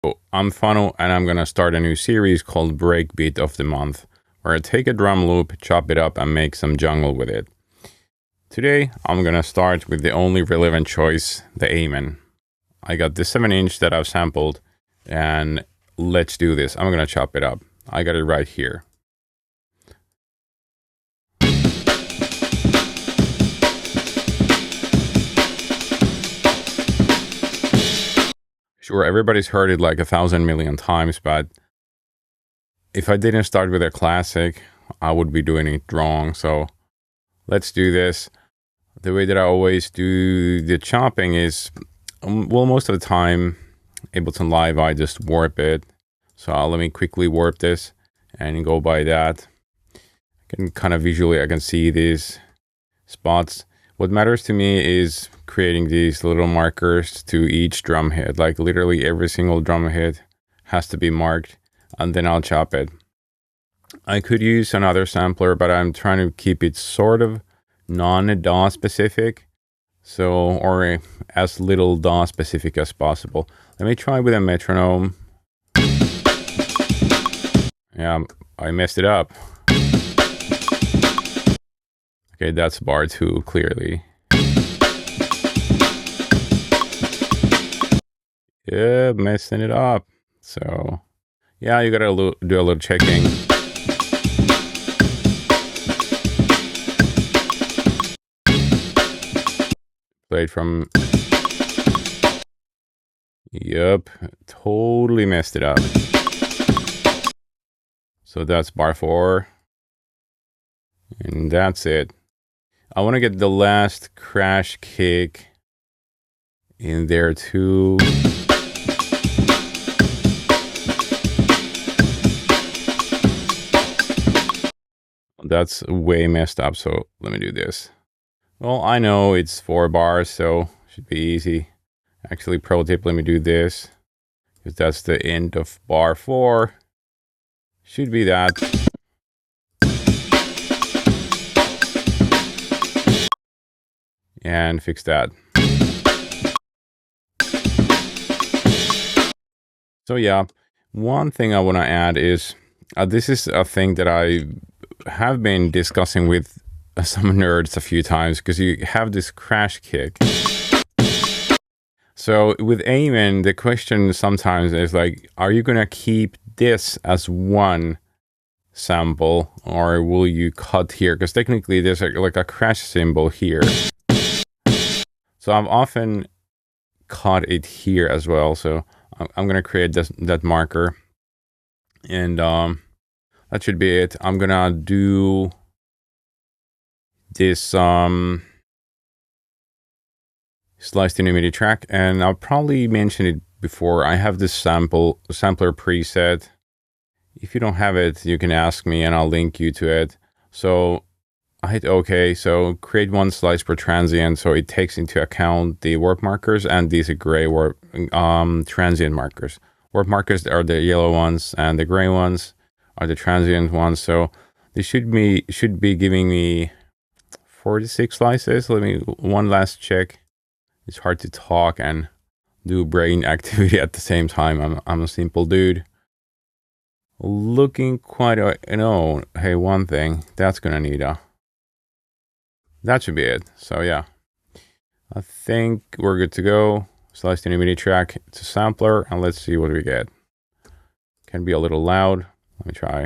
I'm Fanu, and I'm gonna start a new series called Breakbeat of the Month, where I take a drum loop, chop it up, and make some jungle with it. Today, I'm gonna start with the only relevant choice, the Amen. I got this 7-inch that I've sampled, and let's do this. I'm gonna chop it up. I got it right here. Sure, everybody's heard it like 1,000 million times, but if I didn't start with a classic, I would be doing it wrong. So let's do this. The way that I always do the chopping is, well, most of the time, Ableton Live, I just warp it. So let me quickly warp this and go by that. I can kind of visually, I can see these spots. What matters to me is creating these little markers to each drum hit. Like literally every single drum hit has to be marked, and then I'll chop it. I could use another sampler, but I'm trying to keep it sort of non-DAW specific. So, or as little DAW specific as possible. Let me try with a metronome. Yeah, I messed it up. Okay, that's bar 2, clearly. Yeah, messing it up. So, yeah, you gotta do a little checking. Play it from... Yep, totally messed it up. So that's bar 4. And that's it. I want to get the last crash kick in there too. That's way messed up, so let me do this. Well, I know it's 4 bars, so should be easy. Actually, pro tip, let me do this, because that's the end of bar 4. Should be that. And fix that. So yeah, one thing I want to add is, this is a thing that I have been discussing with some nerds a few times, because you have this crash kick. So with Amen, the question sometimes is like, are you going to keep this as one sample, or will you cut here? Because technically there's like a crash symbol here. So I've often cut it here as well. So I'm going to create that marker. And that should be it. I'm going to do this sliced in a MIDI track. And I'll probably mention it before. I have this sampler preset. If you don't have it, you can ask me and I'll link you to it. So I hit OK. So create one slice per transient. So it takes into account the warp markers and these gray warp transient markers. Warp markers are the yellow ones, and the gray ones are the transient ones. So this should be giving me 46 slices. Let me one last check. It's hard to talk and do brain activity at the same time. I'm a simple dude. Looking quite, hey, one thing, that's gonna need that should be it. So yeah, I think we're good to go. Sliced in a MIDI track, it's a sampler, and let's see what we get. Can be a little loud. Let me try.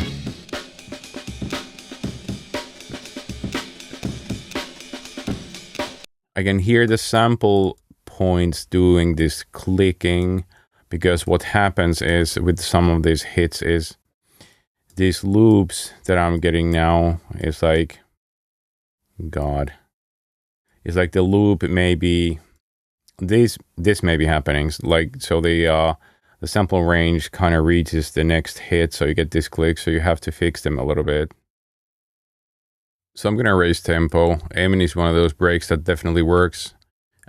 I can hear the sample points doing this clicking, because what happens is with some of these hits is these loops that I'm getting now is like, God, it's like the loop may be this may be happening, like, so the sample range kind of reaches the next hit, so you get this click, so you have to fix them a little bit. So I'm gonna raise tempo. Amen is one of those breaks that definitely works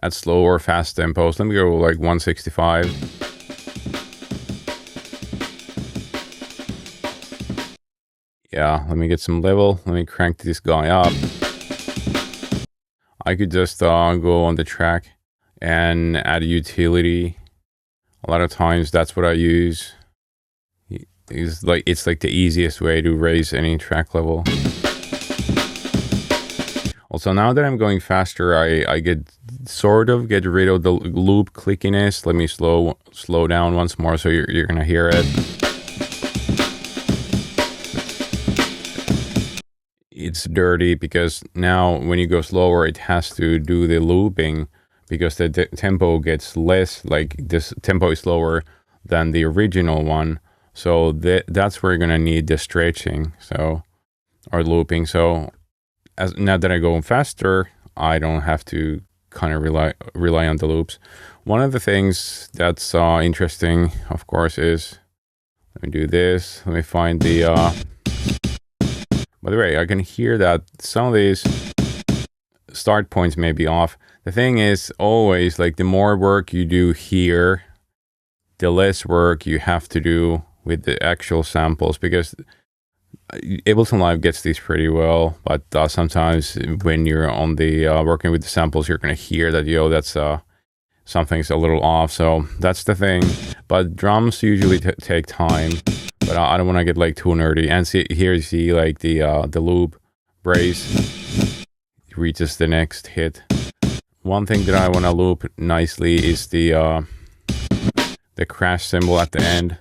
at slow or fast tempos. Let me go like 165. Yeah, let me get some level. Let me crank this guy up. I could just go on the track and add a utility A lot of times that's what I use. It's like the easiest way to raise any track level. Also, now that I'm going faster, I get rid of the loop clickiness. Let me slow down once more so you're gonna hear it. It's dirty because now when you go slower, it has to do the looping because the tempo gets less, like this tempo is slower than the original one. So that's where you're gonna need the stretching, so, or looping. So now that I go faster, I don't have to kind of rely on the loops. One of the things that's interesting, of course, is, let me do this. Let me find the, by the way, I can hear that some of these start points may be off. The thing is always, like, the more work you do here, the less work you have to do with the actual samples, because Ableton Live gets these pretty well, but sometimes when you're on the working with the samples, you're gonna hear that, that's something's a little off. So that's the thing. But drums usually take time, but I don't want to get like too nerdy. And here you see like the loop brace reaches the next hit. One thing that I want to loop nicely is the crash symbol at the end,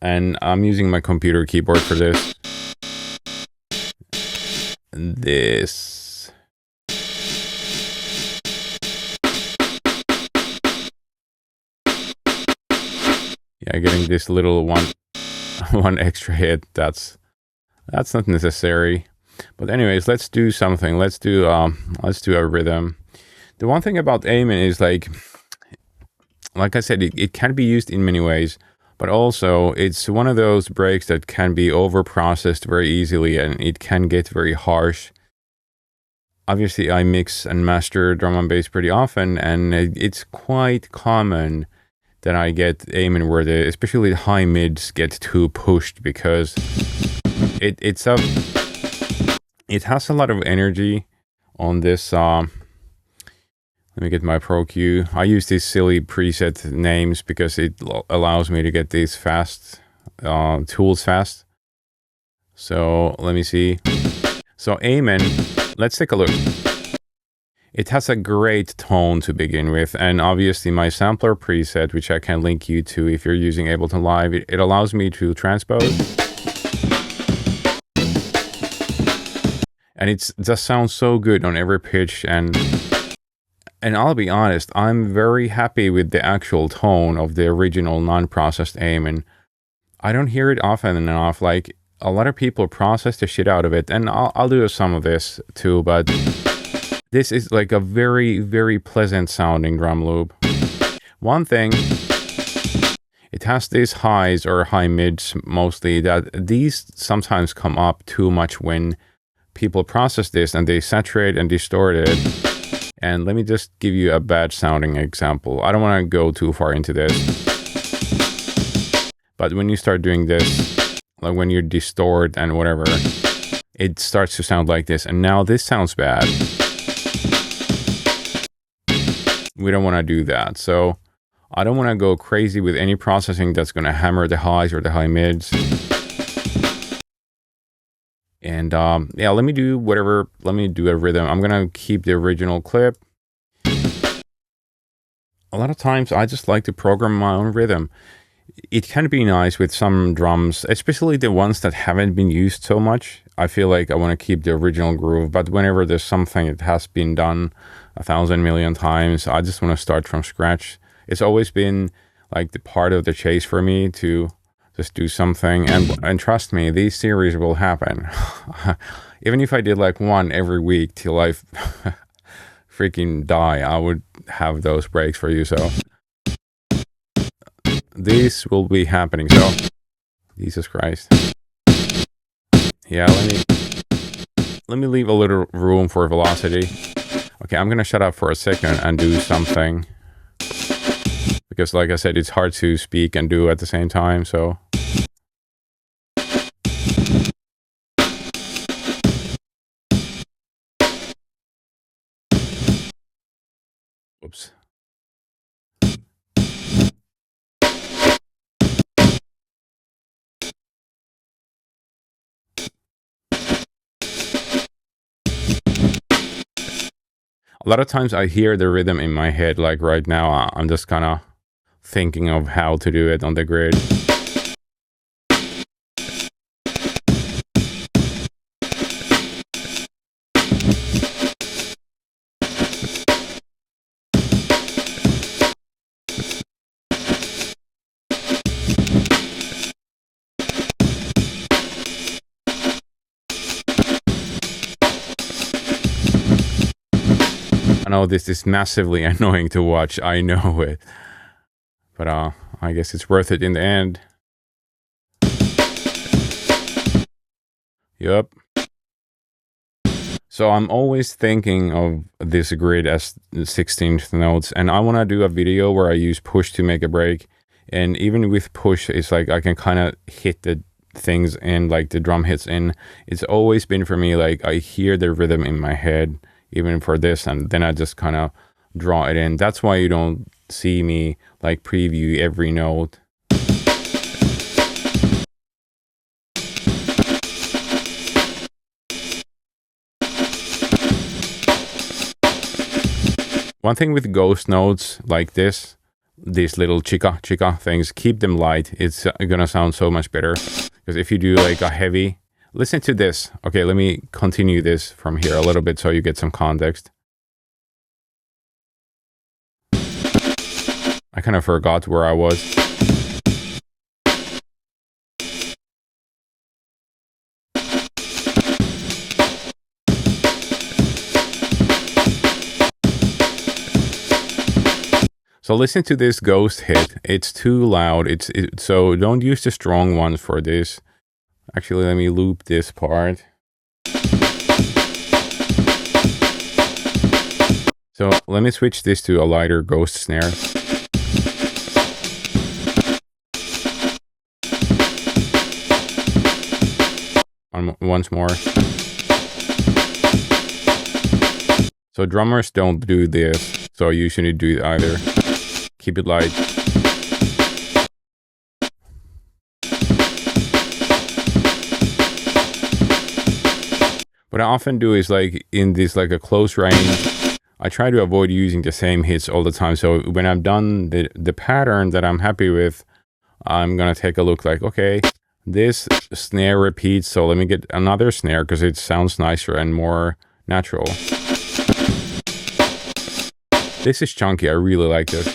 and I'm using my computer keyboard for this. This. Yeah, getting this little one extra hit, that's not necessary. But anyways, let's do something. Let's do a rhythm. The one thing about Amen is like I said, it can be used in many ways, but also it's one of those breaks that can be over processed very easily, and it can get very harsh. Obviously, I mix and master drum and bass pretty often, and it's quite common that I get Amen where especially the high mids get too pushed, because it has a lot of energy on this. Let me get my Pro Cue. I use these silly preset names because it allows me to get these fast tools fast. So let me see. So Amen, let's take a look. It has a great tone to begin with, and obviously my sampler preset, which I can link you to if you're using Ableton Live, it allows me to transpose. And it just sounds so good on every pitch, and I'll be honest, I'm very happy with the actual tone of the original non-processed Amen. I don't hear it often enough. Like, a lot of people process the shit out of it, and I'll do some of this too, but this is like a very, very pleasant sounding drum loop. One thing, it has these highs or high mids mostly, that these sometimes come up too much when people process this and they saturate and distort it. And let me just give you a bad sounding example. I don't want to go too far into this, but when you start doing this, like when you distort and whatever, it starts to sound like this. And now this sounds bad. We don't want to do that. So I don't want to go crazy with any processing that's going to hammer the highs or the high mids. And yeah, let me do whatever. Let me do a rhythm. I'm going to keep the original clip. A lot of times I just like to program my own rhythm. It can be nice with some drums, especially the ones that haven't been used so much. I feel like I want to keep the original groove, but whenever there's something that has been done 1,000 million times, I just want to start from scratch. It's always been like the part of the chase for me to just do something, and trust me, these series will happen. Even if I did like one every week till I freaking die, I would have those breaks for you. So these will be happening. So Jesus Christ. Yeah, let me leave a little room for velocity. Okay, I'm gonna shut up for a second and do something, because like I said, it's hard to speak and do at the same time. So oops. A lot of times I hear the rhythm in my head, like right now, I'm just kind of thinking of how to do it on the grid. I know this is massively annoying to watch, I know it. But I guess it's worth it in the end. Yup. So I'm always thinking of this grid as 16th notes, and I want to do a video where I use push to make a break. And even with push, it's like I can kind of hit the things in, like the drum hits in. It's always been for me, like I hear the rhythm in my head, even for this, and then I just kind of draw it in. That's why you don't see me like preview every note. One thing with ghost notes like this, these little chica things, keep them light. It's gonna sound so much better. Because if you do like a heavy, listen to this. Okay, let me continue this from here a little bit so you get some context. I kind of forgot where I was. So listen to this ghost hit. It's too loud. So don't use the strong ones for this. Actually, let me loop this part. So let me switch this to a lighter ghost snare. Once more. So drummers don't do this, so you shouldn't do it either. Keep it light. What I often do is like in this like a close range, I try to avoid using the same hits all the time. So when I'm done the pattern that I'm happy with, I'm gonna take a look like, okay, this snare repeats, so let me get another snare because it sounds nicer and more natural. This is chunky, I really like this.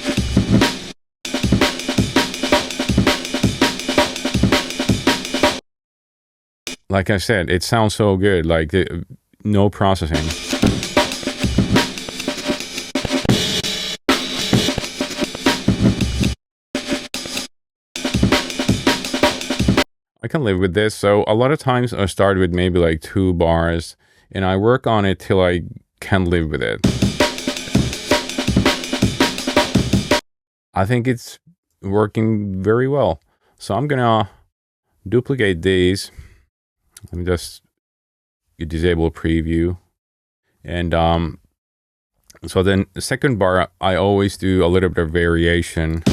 Like I said, it sounds so good, like no processing. I can live with this. So a lot of times I start with maybe like 2 bars and I work on it till I can live with it. I think it's working very well. So I'm gonna duplicate these. Let me just disable preview. And so then the second bar, I always do a little bit of variation.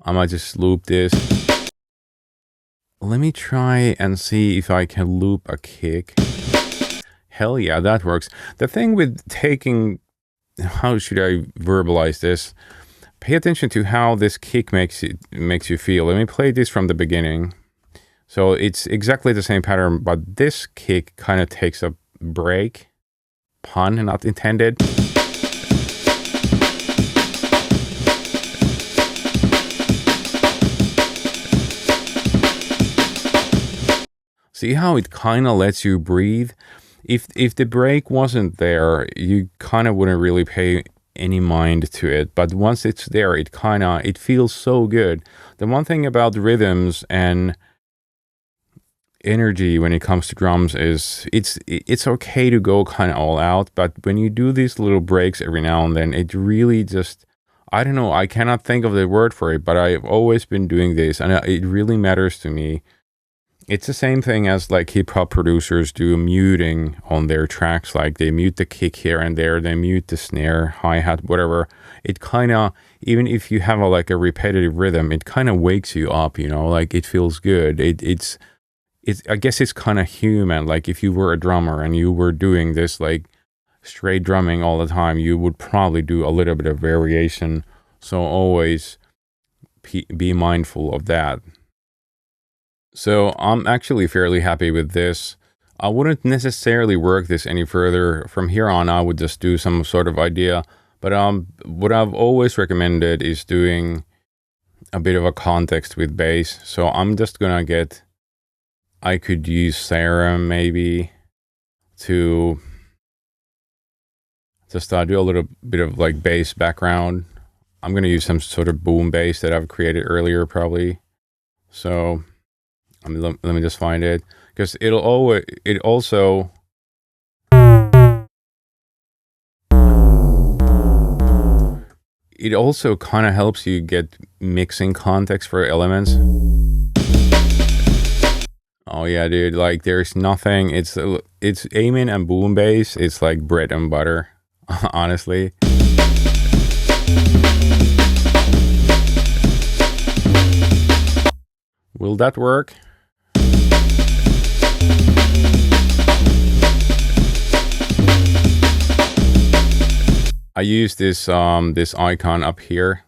I might just loop this. Let me try and see if I can loop a kick. Hell yeah, that works. The thing with taking, how should I verbalize this? Pay attention to how this kick makes you feel. Let me play this from the beginning. So it's exactly the same pattern, but this kick kind of takes a break. Pun not intended. See how it kind of lets you breathe? If the break wasn't there, you kind of wouldn't really pay any mind to it, but once it's there, it feels so good. The one thing about rhythms and energy when it comes to drums is it's okay to go kind of all out, but when you do these little breaks every now and then, it really just, I don't know, I cannot think of the word for it, but I've always been doing this and it really matters to me. It's the same thing as like hip hop producers do muting on their tracks. Like they mute the kick here and there, they mute the snare, hi-hat, whatever. It kind of, even if you have like a repetitive rhythm, it kind of wakes you up, you know, like it feels good. I guess it's kind of human. Like if you were a drummer and you were doing this like straight drumming all the time, you would probably do a little bit of variation. So always be mindful of that. So I'm actually fairly happy with this. I wouldn't necessarily work this any further. From here on, I would just do some sort of idea. But what I've always recommended is doing a bit of a context with bass. So I'm just gonna I could use Serum maybe to just do a little bit of like bass background. I'm gonna use some sort of boom bass that I've created earlier probably. So let me just find it, because it also kind of helps you get mixing context for elements. Oh yeah, dude, like there's nothing, it's Amen and boom bass, it's like bread and butter, honestly. Will that work? I use this this icon up here.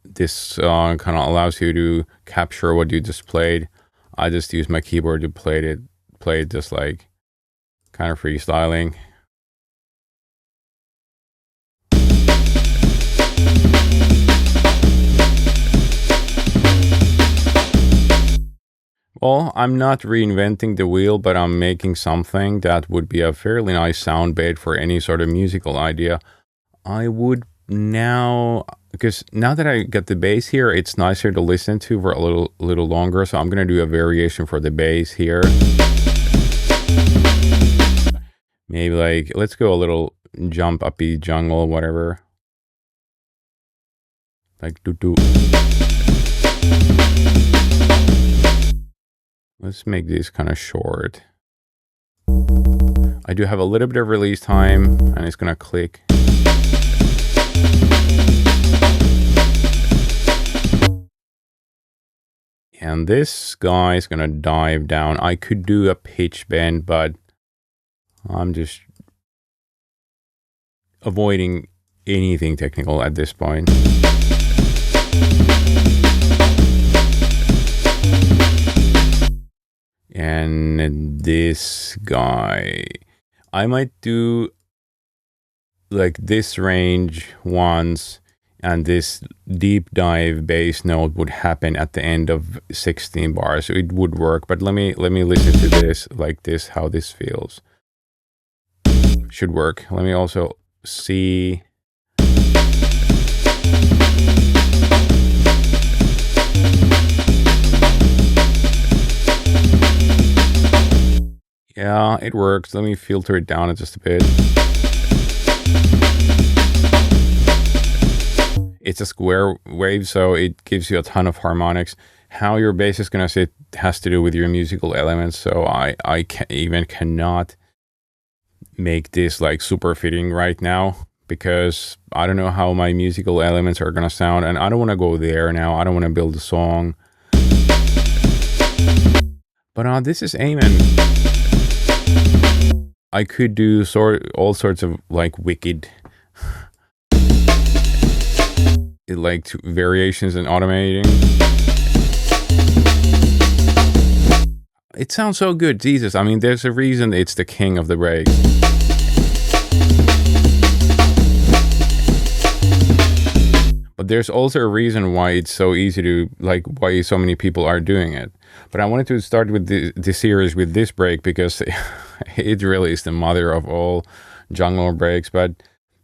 This kind of allows you to capture what you just played. I just use my keyboard to play it just like kind of freestyling. Well, I'm not reinventing the wheel, but I'm making something that would be a fairly nice sound bait for any sort of musical idea. I would now, because now that I get the bass here, it's nicer to listen to for a little longer. So I'm gonna do a variation for the bass here. Maybe like, let's go a little jump uppy jungle, whatever. Like do. Let's make these kind of short. I do have a little bit of release time, and it's gonna click. And this guy is gonna dive down. I could do a pitch bend, but I'm just avoiding anything technical at this point. And this guy, I might do like this range once, and this deep dive bass note would happen at the end of 16 bars. So it would work, but let me listen to this like this, how this feels. Should work. Let me also see. Yeah, it works. Let me filter it down just a bit. It's a square wave, so it gives you a ton of harmonics. How your bass is gonna sit has to do with your musical elements. So I cannot make this like super fitting right now, because I don't know how my musical elements are gonna sound, and I don't want to go there now. I don't want to build a song. But this is Amen. I could do all sorts of like wicked like variations and automating. It sounds so good, Jesus. I mean, there's a reason it's the king of the breaks. But there's also a reason why it's so easy to, like, why so many people are doing it. But I wanted to start with the series with this break, because it really is the mother of all jungle breaks. But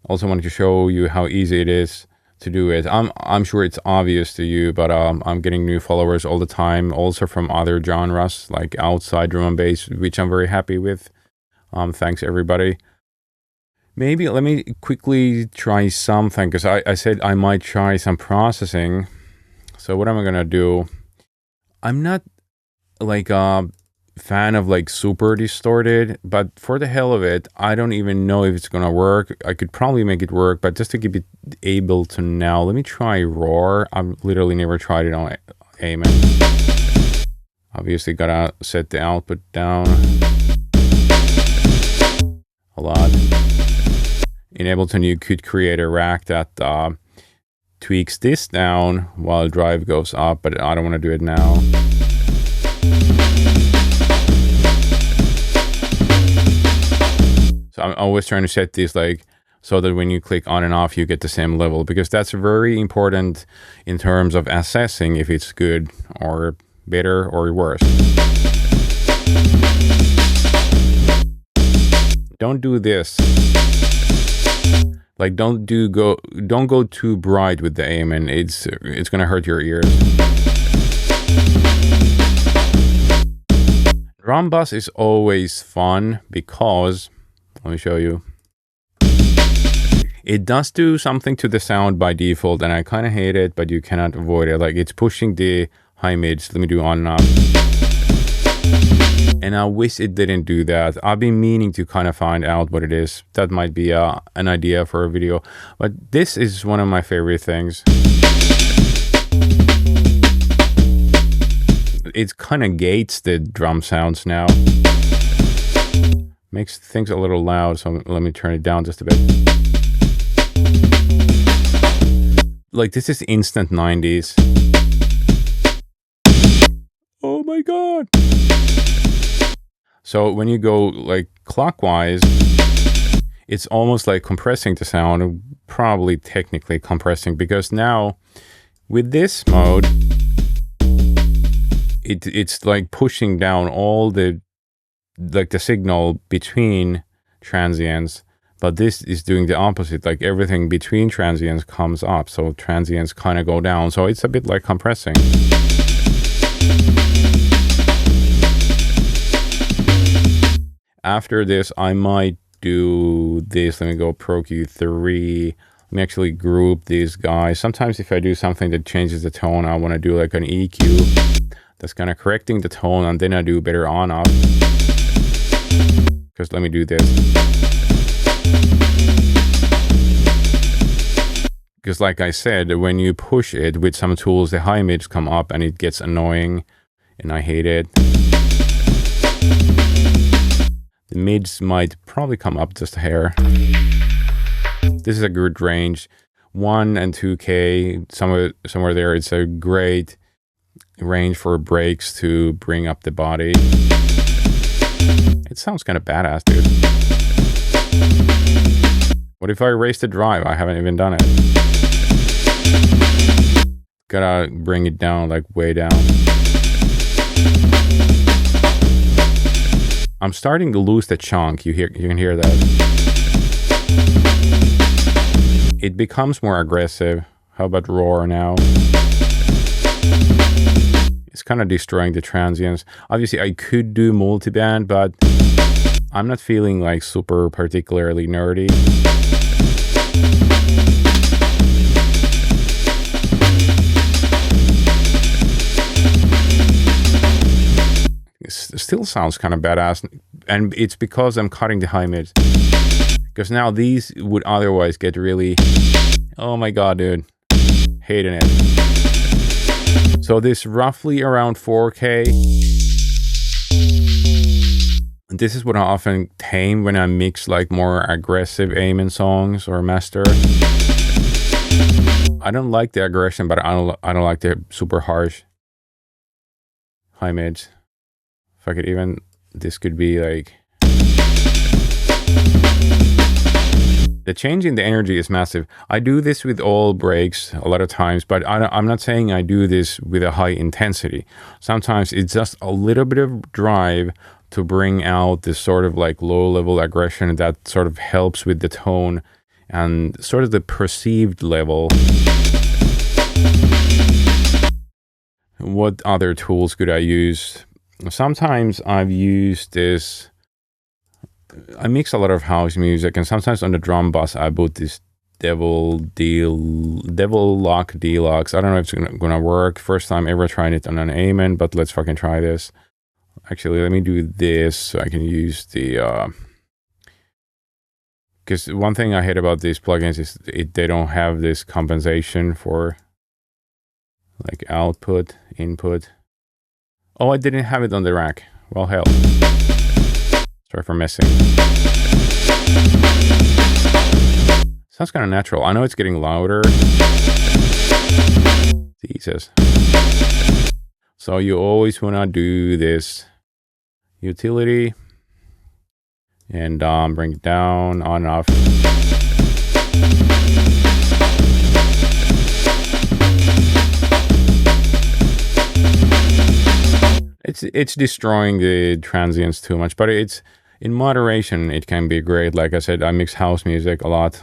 also wanted to show you how easy it is to do it. I'm sure it's obvious to you, but I'm getting new followers all the time, also from other genres like outside drum and bass, which I'm very happy with. Thanks everybody. Maybe let me quickly try something, because I said I might try some processing. So what am I gonna do? I'm not like a fan of like super distorted, but for the hell of it, I don't even know if it's gonna work. I could probably make it work, but just to keep it Ableton now, let me try Roar. I've literally never tried it on Amen. Obviously gotta set the output down a lot. In Ableton, you could create a rack that tweaks this down while drive goes up, but I don't want to do it now. So I'm always trying to set these like so that when you click on and off, you get the same level, because that's very important in terms of assessing if it's good or better or worse. Don't do this. Like don't go too bright with the aim, and it's gonna hurt your ears. Drum bus is always fun because, let me show you. It does do something to the sound by default, and I kind of hate it, but you cannot avoid it. Like it's pushing the high mids. Let me do on and off. And I wish it didn't do that. I've been meaning to kind of find out what it is. That might be an idea for a video. But this is one of my favorite things. It kind of gates the drum sounds now. Makes things a little loud, so let me turn it down just a bit. Like this is instant 90s. Oh my god. So when you go like clockwise, it's almost like compressing the sound, probably technically compressing, because now with this mode, it's like pushing down all the signal between transients, but this is doing the opposite. Like everything between transients comes up, so transients kind of go down. So it's a bit like compressing. After this, I might do this. Let me go Pro Q3. Let me actually group these guys. Sometimes if I do something that changes the tone, I want to do like an EQ that's kind of correcting the tone, and then I do better on off. Because let me do this. Because like I said, when you push it with some tools, the high mids come up and it gets annoying, and I hate it. The mids might probably come up just a hair. This is a good range. 1 and 2K, somewhere there. It's a great range for breaks to bring up the body. It sounds kind of badass, dude. What if I erase the drive? I haven't even done it. Gotta bring it down, like way down. I'm starting to lose the chunk. You can hear that. It becomes more aggressive. How about roar now? It's kind of destroying the transients. Obviously, I could do multiband, but I'm not feeling like super particularly nerdy. It still sounds kind of badass, and it's because I'm cutting the high mids. Because now these would otherwise get really, oh my god, dude, hating it. So this roughly around 4K. This is what I often tame when I mix like more aggressive aim in songs or master. I don't like the aggression, but I don't like the super harsh high mids. If I could even, this could be like, the change in the energy is massive. I do this with all breaks a lot of times, but I'm not saying I do this with a high intensity. Sometimes it's just a little bit of drive to bring out this sort of like low level aggression that sort of helps with the tone and sort of the perceived level. What other tools could I use? Sometimes I've used this. I mix a lot of house music, and sometimes on the drum bus I put this Devil Lock Deluxe. I don't know if it's gonna work. First time ever trying it on an Amen, but let's fucking try this. Actually, let me do this so I can use the. Because one thing I hate about these plugins is they don't have this compensation for like output, input. Oh, I didn't have it on the rack. Well, hell. Sorry for messing. Sounds kind of natural. I know it's getting louder. Jesus. So you always want to do this utility and bring it down, on, off. It's destroying the transients too much, but it's in moderation. It can be great. Like I said, I mix house music a lot,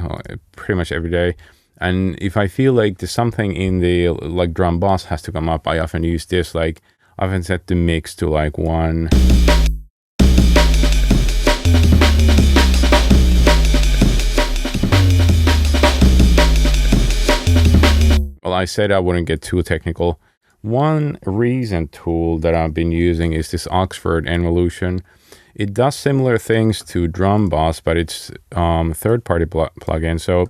pretty much every day. And if I feel like there's something in the like drum bass has to come up, I often use this. Like I often set the mix to like 1. Well, I said I wouldn't get too technical. One recent tool that I've been using is this Oxford Evolution. It does similar things to Drum Boss, but it's third-party plugin. So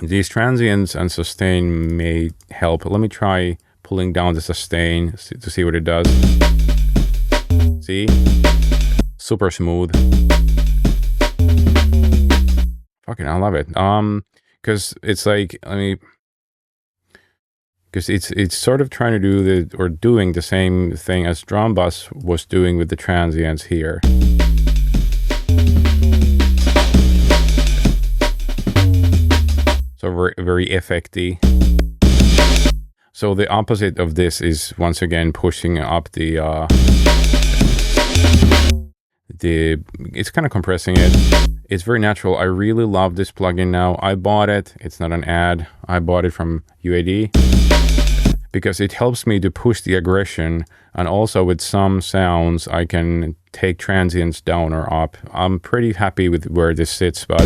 these transients and sustain may help. Let me try pulling down the sustain to see what it does. See? Super smooth. Fucking, I love it. Because it's like, because it's sort of trying to do doing the same thing as Drum Bus was doing with the transients here. So very, very effecty. So the opposite of this is once again pushing up it's kind of compressing it. It's very natural. I really love this plugin now. I bought it. It's not an ad. I bought it from UAD because it helps me to push the aggression, and also with some sounds I can take transients down or up. I'm pretty happy with where this sits, but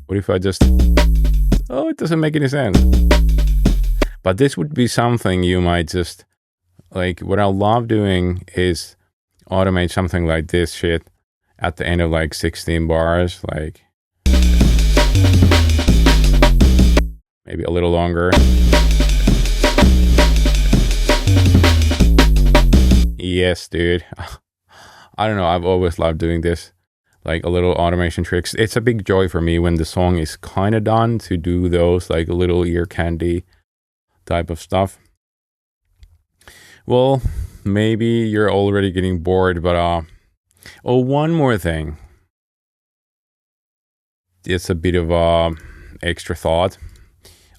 what if I just... Oh, it doesn't make any sense. But this would be something you might just... Like, what I love doing is automate something like this shit at the end of like 16 bars, like maybe a little longer. Yes, dude. I don't know, I've always loved doing this, like a little automation tricks. It's a big joy for me when the song is kind of done to do those like little ear candy type of stuff. Well, maybe you're already getting bored, but oh, one more thing. It's a bit of a extra thought.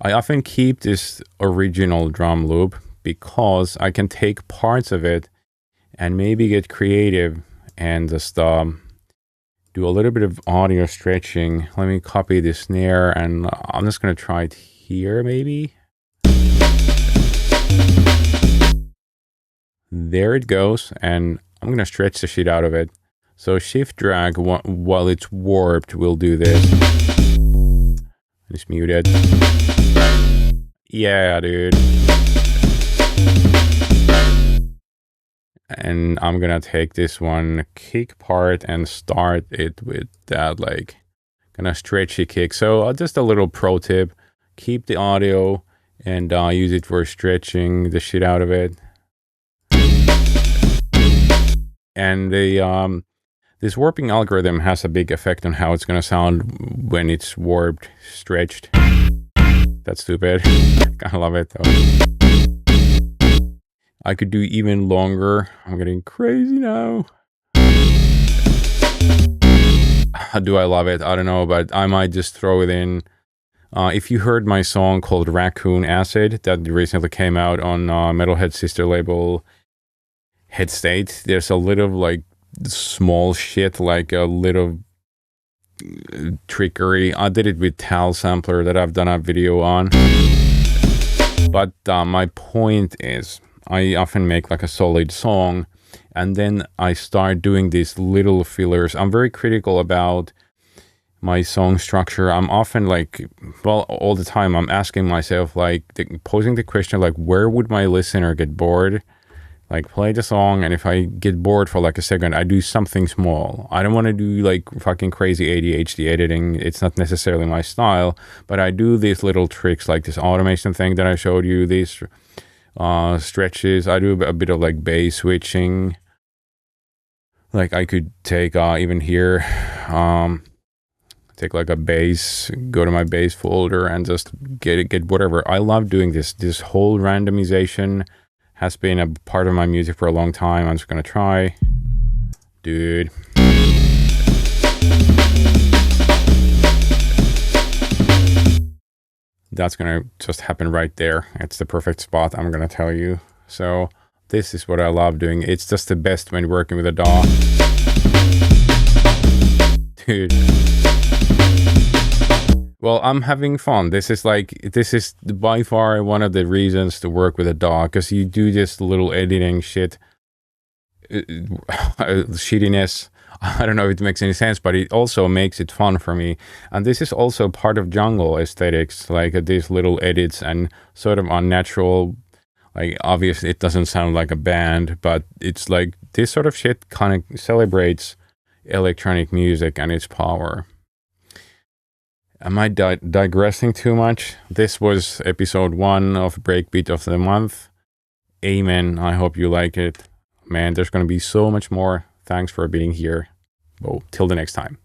I often keep this original drum loop because I can take parts of it and maybe get creative and just do a little bit of audio stretching. Let me copy the snare and I'm just going to try it here maybe. There it goes, and I'm going to stretch the shit out of it. So shift drag while it's warped will do this. Just mute it. Yeah, dude. And I'm going to take this one kick part and start it with that like kind of stretchy kick. So just a little pro tip. Keep the audio and use it for stretching the shit out of it. And this warping algorithm has a big effect on how it's going to sound when it's warped, stretched. That's stupid. I love it though. I could do even longer. I'm getting crazy now. Do I love it? I don't know, but I might just throw it in. If you heard my song called Raccoon Acid that recently came out on Metalhead sister label Head State, there's a little like small shit, like a little trickery. I did it with Tal Sampler that I've done a video on. But my point is, I often make like a solid song and then I start doing these little fillers. I'm very critical about my song structure. I'm often like, well, all the time I'm asking myself, like posing the question, like, where would my listener get bored? like play the song, and if I get bored for like a second, I do something small. I don't want to do like fucking crazy ADHD editing. It's not necessarily my style, but I do these little tricks like this automation thing that I showed you, these stretches. I do a bit of like bass switching. Like I could take even here, take like a bass, go to my bass folder and just get whatever. I love doing this. This whole randomization has been a part of my music for a long time. I'm just gonna try. Dude. That's gonna just happen right there. It's the perfect spot, I'm gonna tell you. So this is what I love doing. It's just the best when working with a DAW. Dude. Well, I'm having fun. This is by far one of the reasons to work with a DAW, because you do this little editing shit, shittiness. I don't know if it makes any sense, but it also makes it fun for me. And this is also part of jungle aesthetics, like these little edits and sort of unnatural. Like obviously it doesn't sound like a band, but it's like this sort of shit kind of celebrates electronic music and its power. Am I digressing too much? This was episode 1 of Breakbeat of the Month. Amen. I hope you like it. Man, there's going to be so much more. Thanks for being here. Well, till the next time.